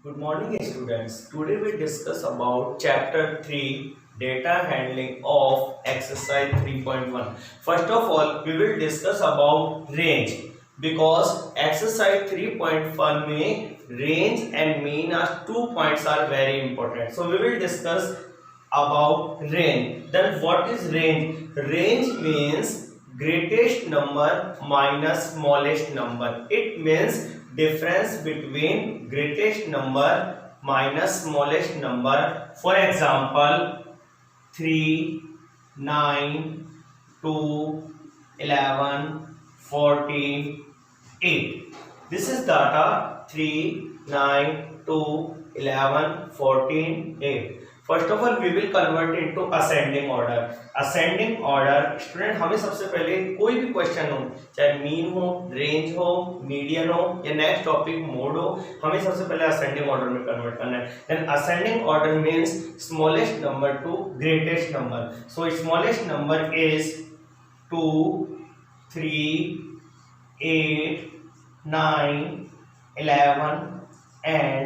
Good morning, students. Today we discuss about chapter 3 data handling of exercise 3.1. First of all, we will discuss about range because exercise 3.1 में range and mean are 2 points are very important. So we will discuss about range. Then what is range? Range means greatest number minus smallest number. It means difference between greatest number minus smallest number. For example, 3, 9, 2, 11, 14, 8. This is data 3, 9, 2, 11, 14, 8. First of all we will convert into ascending order. Ascending order student हमें सबसे पहले कोई भी question हो, चाहे mean हो, range हो, median हो या नेक्स्ट टॉपिक मोड हो, हमें सबसे पहले असेंडिंग ऑर्डर में कन्वर्ट करना है. Then ascending order means smallest number to greatest number. So smallest number is 2, 3, 8, 9, 11 and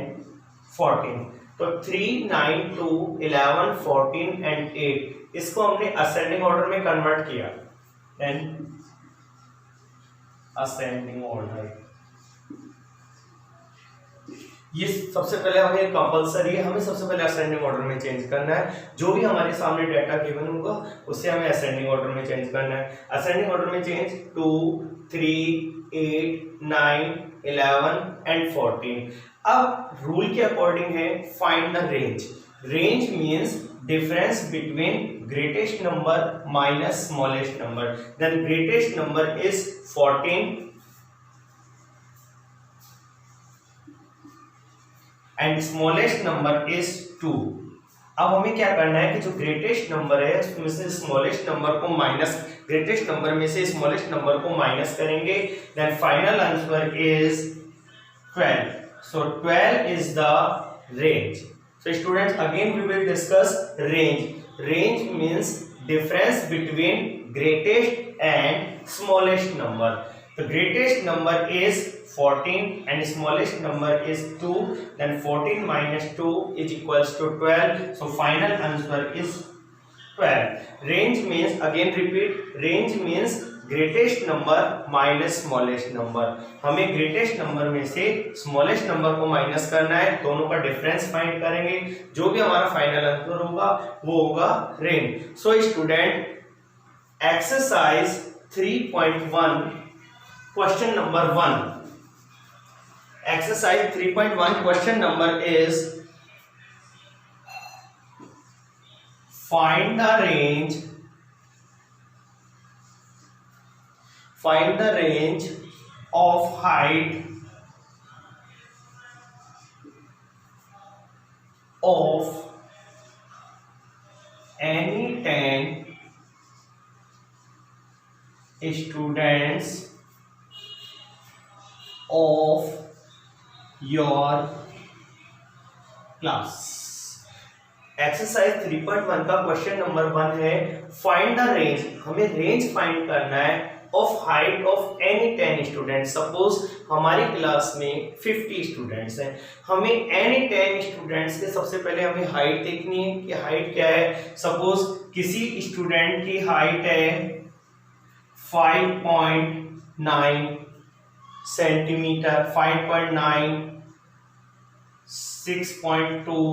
14. तो 3, 9, 2, 11, 14 एंड 8 इसको हमने असेंडिंग ऑर्डर में कन्वर्ट किया. देन असेंडिंग ऑर्डर ये सबसे पहले हमें कंपलसरी है, हमें सबसे पहले असेंडिंग ऑर्डर में चेंज करना है. जो भी हमारे सामने डाटा गिवन होगा उससे हमें असेंडिंग ऑर्डर में चेंज करना है. असेंडिंग ऑर्डर में चेंज 2, 3, 8, 9, 11 एंड 14. अब रूल के अकॉर्डिंग है find the range. Range means difference between greatest number minus smallest number. Then greatest number is 14 and smallest number is 2. अब हमें क्या करना है कि जो ग्रेटेस्ट नंबर है उसमें से स्मॉलेस्ट नंबर को माइनस, ग्रेटेस्ट नंबर में से स्मॉलेस्ट नंबर को माइनस करेंगे. Then final answer is 12. So 12 is the range. So students, again we will discuss range. Range means difference between greatest and smallest number. The greatest number is 14 and smallest number is 2. Then 14 minus 2 is equals to 12. So final answer is 12. Range means, again repeat, range means greatest number minus smallest number. हमें greatest number में से smallest number को minus करना है, दोनों का difference find करेंगे. जो भी हमारा फाइनल आंसर होगा वो होगा range. So student, exercise 3.1 question number 1. Exercise 3.1 question number is find the range. Find the range of height of any 10 students of your class. Exercise 3.1 का क्वेश्चन नंबर 1 है find the range. हमें range find करना है of height of any 10 student. Suppose हमारी class में 50 students हैं, हमें any 10 students के सबसे पहले हमें हाइट देखनी है कि हाइट क्या है. सपोज किसी स्टूडेंट की हाइट है 5.9 सेंटीमीटर, 5.9, 6.2,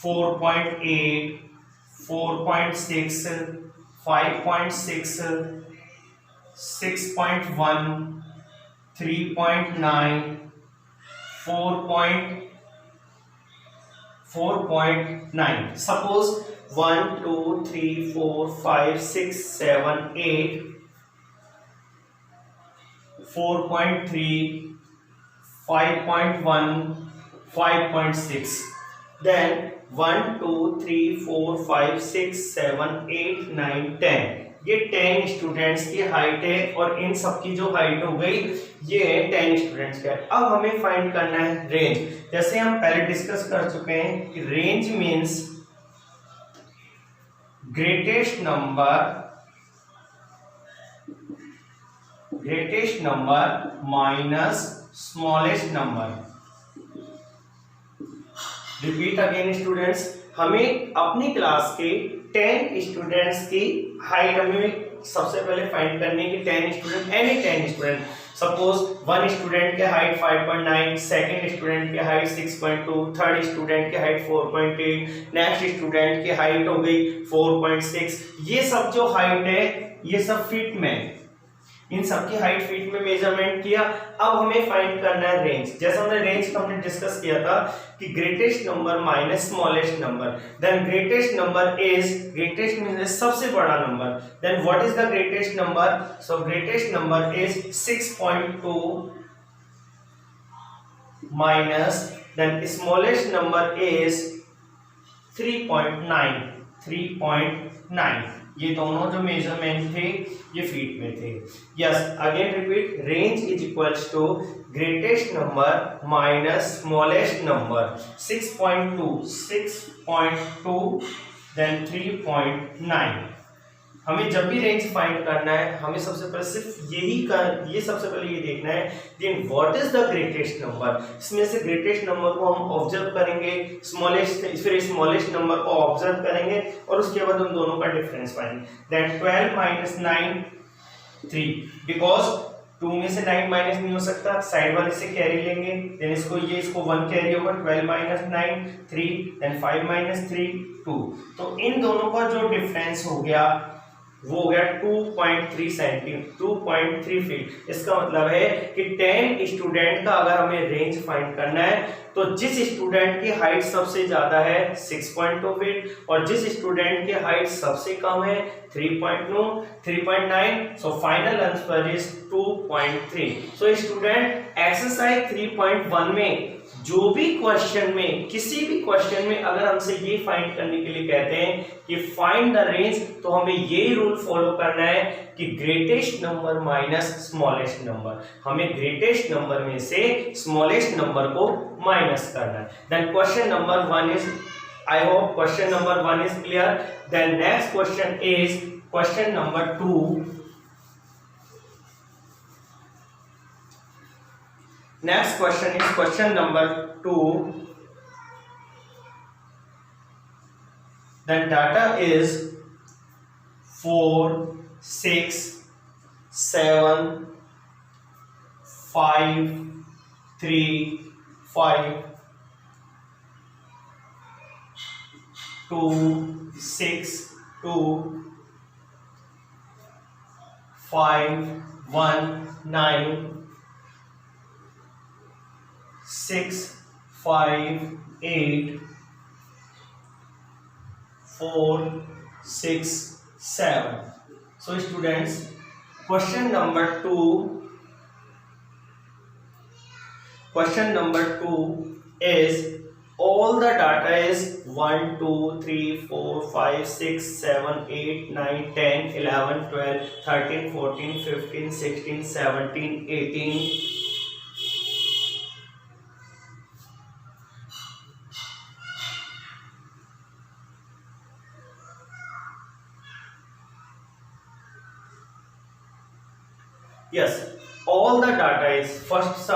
4.8, 4.6, 5.6, 6.1, 3.9, 4.9. Suppose 1, 2, 3, 4, 5, 6, 7, 8, 4.3, 5.1, 5.6. Then 1, 2, 3, 4, 5, 6, 7, 8, 9, 10. ये 10 स्टूडेंट्स की हाइट है और इन सब की जो हाइट हो गई ये 10 स्टूडेंट्स का है. अब हमें फाइंड करना है रेंज. जैसे हम पहले डिस्कस कर चुके हैं कि range means greatest number minus smallest number. Repeat again students, हमें अपनी क्लास के 10 स्टूडेंट्स की हाइट हमें सबसे पहले फाइंड करनी है कि 10 student, any 10 student, suppose one student के हाइट 5.9, सेकंड स्टूडेंट के हाइट 6.2, थर्ड स्टूडेंट के हाइट 4.8, नेक्स्ट स्टूडेंट की हाइट हो गई 4.6। ये सब जो हाइट है ये सब फीट में, इन सबकी हाइट फीट में मेजरमेंट किया। अब हमें फाइंड करना है रेंज। जैसे हमने रेंज का हमने डिस्कस किया था कि greatest number minus smallest number, then greatest number is, greatest means सबसे बड़ा number, then what is the greatest number, so greatest number is 6.2 minus, then smallest number is 3.9, 3.9। ये दोनों जो मेजरमेंट थे ये फीट में थे। Yes, again repeat, range is equals to greatest number minus smallest number, 6.2 then 3.9। हमें जब भी रेंज फाइंड करना है हमें सबसे पहले सिर्फ ये सबसे पहले ये देखना है कि what is the greatest number. इसमें से ग्रेटेस्ट नंबर को हम ऑब्जर्व करेंगे, स्मॉलेस्ट, फिर स्मॉलेस्ट नंबर को ऑब्जर्व करेंगे और उसके बाद हम दोनों का डिफरेंस पाएंगे। देन 12 माइनस 9 3, बिकॉज 2 में से 9 माइनस नहीं हो सकता, साइड वाले से कैरी लेंगे, देन इसको 1 कैरी होगा, 12 माइनस 9 3, देन 5 माइनस 3 2। तो इन दोनों का जो डिफरेंस हो गया वो हो गया 2.3 फीट। इसका मतलब है कि 10 स्टूडेंट का अगर हमें रेंज फाइंड करना है तो जिस स्टूडेंट की हाइट सबसे ज्यादा है 6.2 फीट और जिस स्टूडेंट की हाइट सबसे कम है 3.9, so final answer is 2.3। So student exercise 3.1 में जो भी क्वेश्चन में, किसी भी क्वेश्चन में अगर हमसे ये फाइंड करने के लिए कहते हैं कि फाइंड द रेंज, तो हमें यही रूल फॉलो करना है कि greatest number minus smallest number. हमें ग्रेटेस्ट नंबर में से स्मॉलेस्ट नंबर को माइनस करना है। Then question number 1 is, I hope question number 1 is clear. Then next question is question number 2। Next question is question number 2. The data is 4 6 7 5 3 5 2 6 2 5 1 9 6 5 8 4 6 7। So students, question number 2 is all the data is 1 2 3 4 5 6 7 8 9 10 11 12 13 14 15 16 17 18 Yes, all the data is first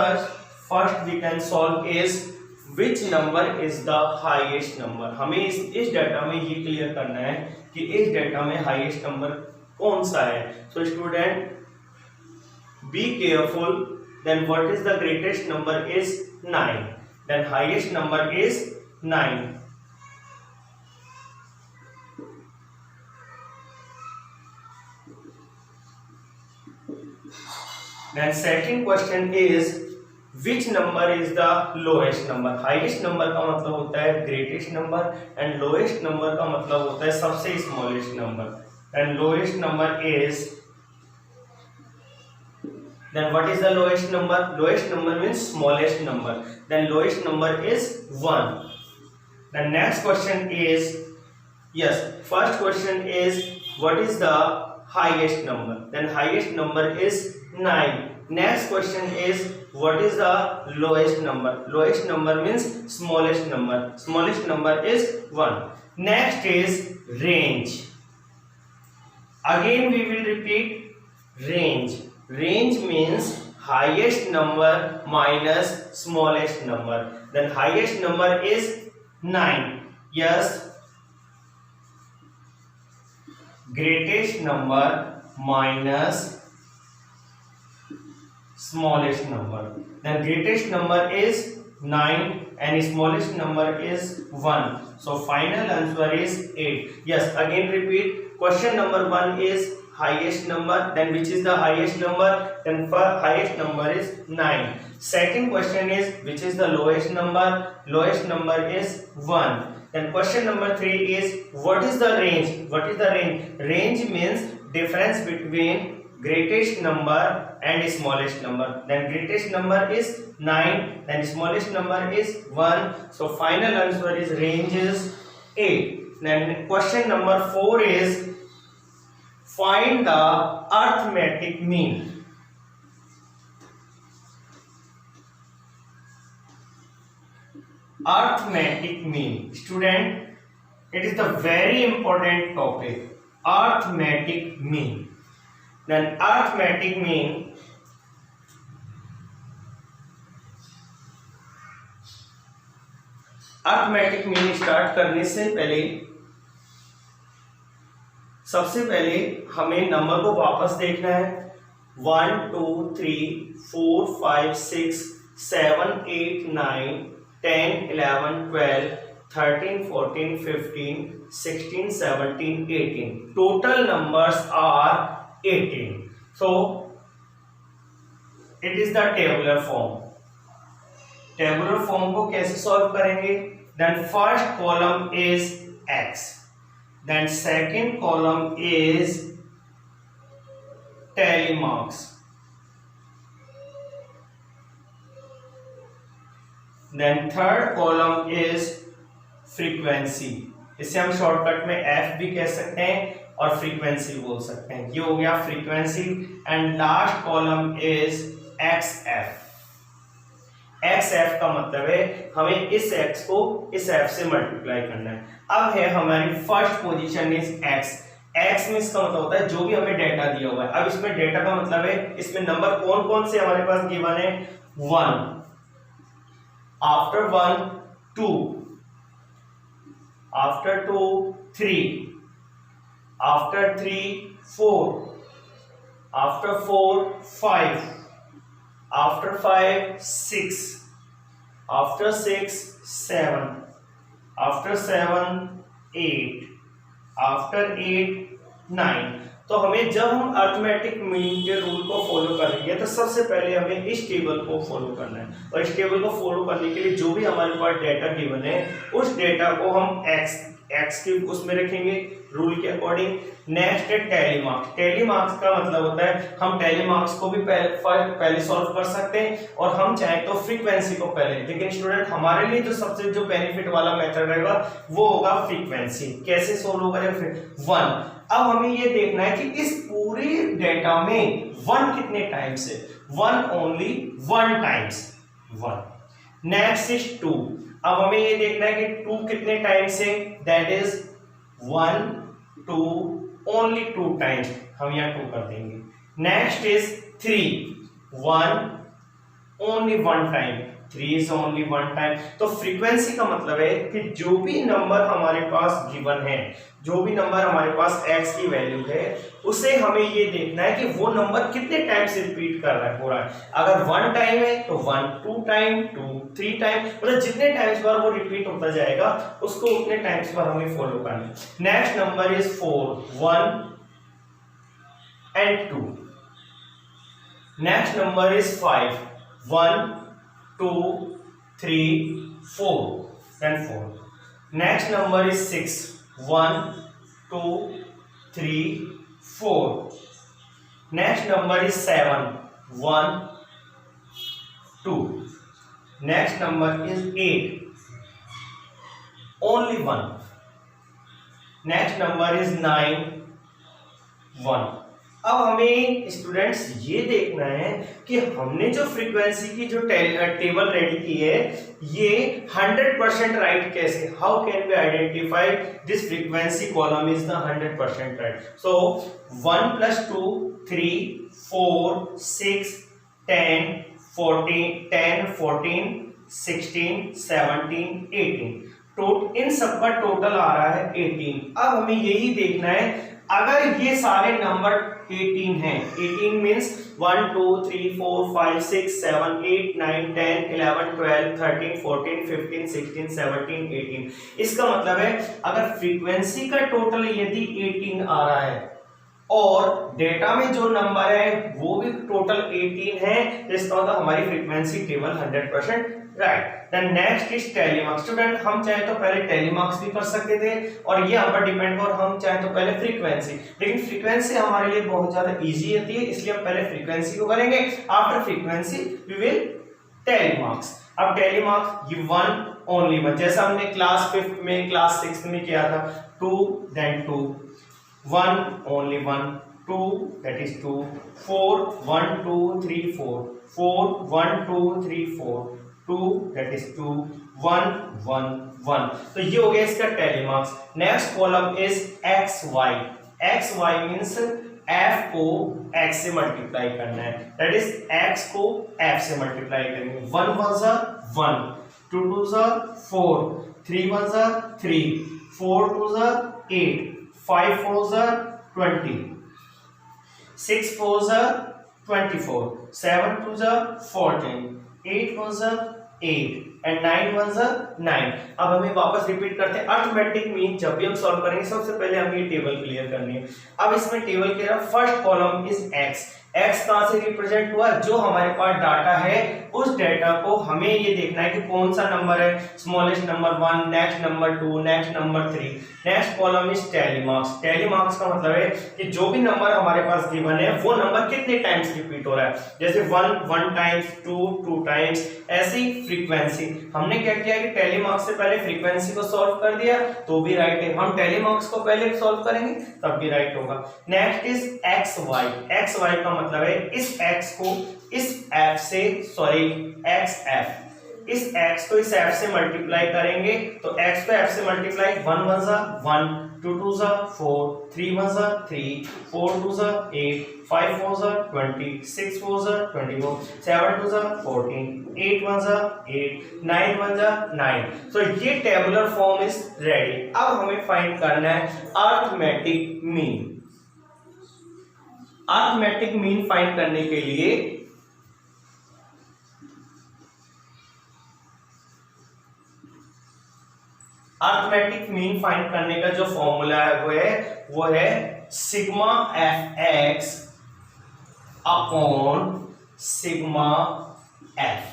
we can solve is which number is the highest number। हमें इस data में ये clear करना है कि इस data में highest number कौन सा है। So student be careful, then what is the greatest number is 9, then highest number is 9। Then second question is which number is the lowest number। Highest number का मतलब होता है greatest number and lowest number का मतलब होता है सबसे smallest number. And lowest number is, then what is the lowest number? Lowest number means smallest number, then lowest number is 1। The next question is, yes, first question is what is the highest number, then highest number is 9। Next question is what is the lowest number? Lowest number means smallest number, smallest number is 1। Next is range। Again we will repeat range। Range means highest number minus smallest number, then highest number is 9. Yes, greatest number minus smallest number. Then greatest number is 9 and smallest number is 1. So final answer is 8. Yes, again repeat. Question number 1 is highest number. Then which is the highest number? Then highest number is 9. Second question is which is the lowest number? Lowest number is 1. Then question number 3 is what is the range? What is the range? Range means difference between greatest number and smallest number. Then greatest number is 9, then smallest number is 1. So final answer is range is 8. Then question number 4 is find the arithmetic mean. Arithmetic mean, student, it is the very important topic. Arithmetic mean. Then arithmetic mean start करने से पहले सबसे पहले हमें number को वापस देखना है. 1 2 3 4 5 6 7 8 9 10 11 12 13 14 15 16 17 18. Total numbers are 18. So it is the tabular form. Tabular form को कैसे सॉल्व करेंगे? Then first column is x, then second column is tally marks, then third column is frequency. इसे हम शॉर्टकट में f भी कह सकते हैं और फ्रीक्वेंसी बोल सकते हैं. ये हो गया frequency. And last column is xf. xf का मतलब है हमें इस x को इस f से मल्टीप्लाई करना है. अब है हमारी first position is x. x में इसका मतलब होता है जो भी हमें डेटा दिया हुआ है. अब इसमें डेटा का मतलब है इसमें नंबर कौन कौन से हमारे पास गिवन है? 1, after 1 2, after 2 3, after 3 4, after 4 5, after 5 6, after 6 7, after 7 8, after 8 9. तो हमें जब हम अरिथमेटिक मीन के रूल को फॉलो करेंगे तो सबसे पहले हमें इस टेबल को फॉलो करना है. और इस टेबल को फॉलो करने के लिए जो भी हमारे पास डेटा गिवन है उस डेटा को हम एक्स के उसमें रखेंगे रूल के अकॉर्डिंग. नेक्स्ट है टैली मार्क्स. टैली मार्क्स का मतलब होता है हम टैली मार्क्स को भी पहले सॉल्व कर सकते हैं और हम चाहें तो फ्रीक्वेंसी को पहले. लेकिन स्टूडेंट हमारे लिए जो सबसे जो बेनिफिट वाला मेथड रहेगा वो होगा फ्रीक्वेंसी. कैसे सॉल्व होगा? 1. अब हमें ये देखना है कि इस पूरे डेटा में 1 कितने टाइम्स है? 1 ओनली 1 टाइम्स 1. Next is 2. अब हमें ये देखना है कि 2 कितने टाइम्स है? That is 1 2 only 2 times. हम यहाँ 2 कर देंगे. Next is 3. 1 only 1 time. 3 is only 1 time. तो फ्रीक्वेंसी का मतलब है कि जो भी नंबर हमारे पास गिवन है, जो भी नंबर हमारे पास x की वैल्यू है, उसे हमें ये देखना है कि वो नंबर कितने टाइम से रिपीट कर रहा है हो रहा है. अगर 1 टाइम है तो 1, 2 टाइम, 2 3 टाइम, मतलब जितने टाइम्स पर वो रिपीट होता जाएगा उसको उतने टाइम्स पर हमें फॉलो करना है. Next number is 4. 1 and 2. Next number is 5. 1 2 3 4 and 4. Next number is 6. 1 2 3 4. Next number is 7. 1 2. Next number is 8. Only 1. Next number is 9. 1. अब हमें स्टूडेंट्स ये देखना है कि हमने जो फ्रीक्वेंसी की जो टेबल रेडी की है ये 100% राइट कैसे? How can we identify this frequency column is the 100% right? So 1 + 2 3 4 6 10 14 16 17 18. इन सबका टोटल आ रहा है 18। अब हमें यही देखना है, अगर ये सारे नंबर 18 हैं, 18 मीन्स 1 2 3 4 5 6 7 8 9 10 11 12 13 14 15 16 17 18, इसका मतलब है अगर फ्रीक्वेंसी का टोटल यदि 18 आ रहा है और डेटा में जो नंबर है वो भी टोटल 18 है, इसका मतलब हमारी frequency table 100% right. Then next is tally marks. Student हम चाहे तो पहले टेलीमार्क्स भी कर सकते थे और ये हम पर डिपेंड, और हम चाहे तो पहले फ्रीक्वेंसी, लेकिन फ्रीक्वेंसी हमारे लिए बहुत ज्यादा इजी होती है, इसलिए हम पहले फ्रीक्वेंसी को करेंगे, after frequency we will tally marks. अब टेलीमार्क्स ये वन ओनली वन, जैसा हमने क्लास 5th में क्लास 6th में किया था, 2 then 2, 1 only 1, 2 that is 2, 4 1 2 3 4, 4 1 2 3 4, 2 that is 2, 1 1 1। तो ये हो गया इसका tally marks. Next column is X Y. X Y means f को x से मल्टीप्लाई करना है, दैट इज x को f से मल्टीप्लाई करेंगे। 1 1 जा 1, 2 2 जा 4, 3 1 जा 3, 4 2 जा 8, 5 4 जा 20, 6 4 जा 24, 7 2 जा 14, 8 1 जा 8 एंड 9 1 जा 9। अब हमें वापस रिपीट करते हैं, अरिथमेटिक मीन जब भी हम सॉल्व करेंगे सबसे पहले हमें ये टेबल क्लियर करनी है। अब इसमें टेबल के first column is x। x कहां से रिप्रेजेंट हुआ, जो हमारे पास डाटा है उस डाटा को हमें ये देखना है कि कौन सा नंबर है, smallest number 1, next number 2, next number 3। Next column is telemarks. Telemarks का मतलब है कि जो भी नंबर हमारे पास गिवन है वो नंबर कितने टाइम्स रिपीट हो रहा है, जैसे 1 1 टाइम्स, 2 2 टाइम्स, ऐसी फ्रीक्वेंसी। हमने क्या किया कि टेलीमार्क्स से पहले फ्रीक्वेंसी को सॉल्व कर दिया तो भी राइट है, हम टेलीमार्क्स को पहले सॉल्व करेंगे तब भी राइट होगा। Next is X Y. X Y का मतलब है इस x को इस f से, सॉरी एक्स f, इस x को इस f से मल्टीप्लाई करेंगे तो x को f से मल्टीप्लाई 1 1 जा 1, 2 2 जा 4, 3 1 जा 3, 4 2 जा 8, 5 4 जा 20, 6 4 जा 24, 7 2 जा 14, 8 1 जा 8, 9 1 जा 9। तो ये टेबुलर फॉर्म इज रेडी। अब हमें फाइंड करना है arithmetic mean. Arithmetic mean find करने के लिए अरिथमेटिक मीन फाइंड करने का जो फॉर्मूला है वो है sigma F x upon sigma F.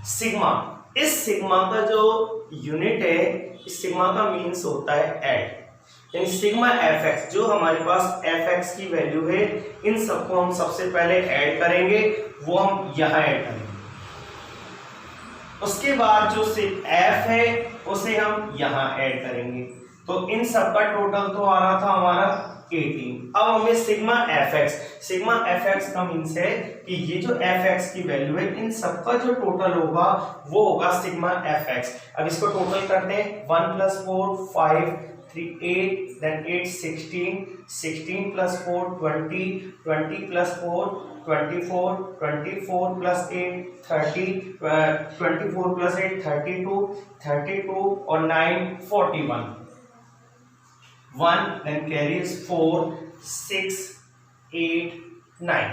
Sigma, इस सिग्मा का जो यूनिट है, इस सिग्मा का मीन्स होता है ऐड, यानी सिग्मा एफ एक्स, जो हमारे पास एफ एक्स की वैल्यू है इन सबको हम सबसे पहले ऐड करेंगे, वो हम यहां ऐड करेंगे। उसके बाद जो एफ है उसे हम यहां ऐड करेंगे, तो इन सबका टोटल तो आ रहा था हमारा 18। अब हमें सिग्मा एफ एक्स का मीन्स है कि ये जो एफ एक्स की वैल्यू है इन सबका जो टोटल होगा वो होगा सिग्मा एफ एक्स। अब इसको टोटल करते हैं, 1 + 4 5 3 8, then 8 16, 16 + 4 20, 20 + 4 24, 24 + 8 30, 24 + 8 32, 32 और 9 41, 1 then carries 4 6 8 9,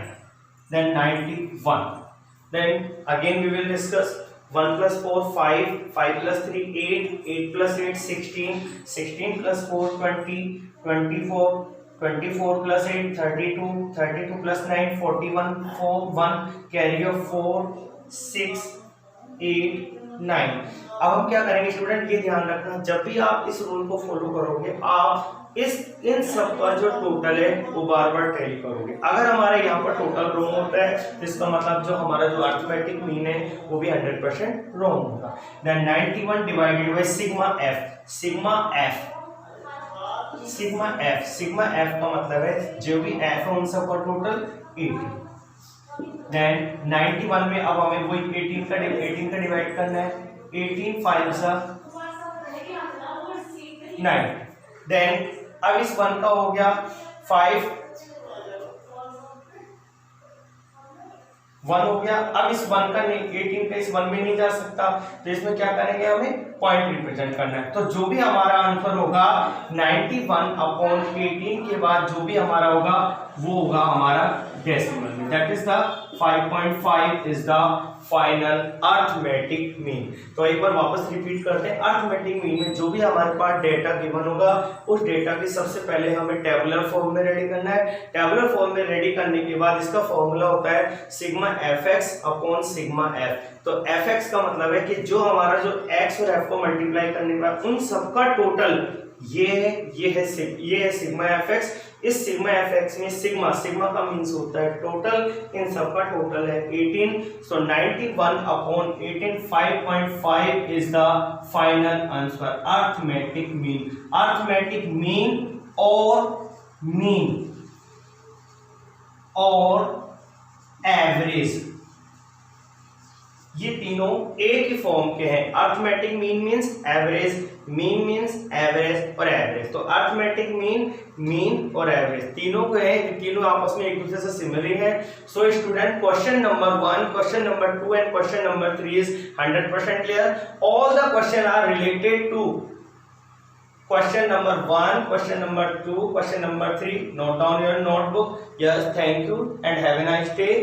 then 91। then again we will discuss 1 + 4 5, 5 + 3 8, 8 + 8 16, 16 + 4 20, 24, 24 + 8 32, 32 + 9 41, 4 1 carry of 4 6 8 9। अब हम क्या करेंगे स्टूडेंट, ये ध्यान रखना, जब भी आप इस रूल को फॉलो करोगे आप इन सब का जो टोटल है वो बार बार टैली करोगे। अगर हमारे यहाँ पर टोटल रॉन्ग होता है तो इसका मतलब जो हमारा जो अरिथमेटिक मीन है वो भी 100% रॉन्ग होगा। Then 91 divided by sigma F. Sigma F का मतलब है जो भी एफ है उन सब का टोटल 80। देन 91 में अब हमें वही 18 का डिवाइड करना है, 18 5 सा 9। देन अब इस 1 का हो गया 5, 1 हो गया। अब इस 1 का 18 का इस 1 में नहीं जा सकता, तो इसमें क्या करेंगे, हमें पॉइंट रिप्रेजेंट करना है। तो जो भी हमारा आंसर होगा 91/18 के बाद जो भी हमारा होगा वो होगा हमारा डेसिमल में, that is the 5.5 is the final arithmetic mean. तो एक बार वापस रिपीट करते हैं, अर्थमेटिक मीन में जो भी हमारे पास डेटा गिवन होगा उस डेटा की सबसे पहले हमें टेबुलर फॉर्म में रेडी करना है। टेबुलर फॉर्म में रेडी करने के बाद इसका फॉर्मूला होता है sigma fx upon sigma f। तो fx का मतलब है कि जो हमारा जो x और f को मल्टीप्लाई करने के बाद उन सबका टोटल ये है सिग्मा fx। इस सिग्मा fx में सिग्मा का मीन्स होता है टोटल, इन सबका टोटल है 18। सो 91/18 5.5 is the final answer arithmetic mean. Arithmetic mean और एवरेज, ये तीनों एक ही फॉर्म के हैं। Arithmetic mean means average, mean means average और एवरेज। तो अर्थमेटिक मीन और एवरेज तीनों को है, तीनों आपस में एक दूसरे से सिमिलर है। So student, question number 1, question number 2 and question number 3 is 100% clear. All the question are related to question number 1, question number 2, question number 3. Note down your notebook. Yes, thank you and have a nice day.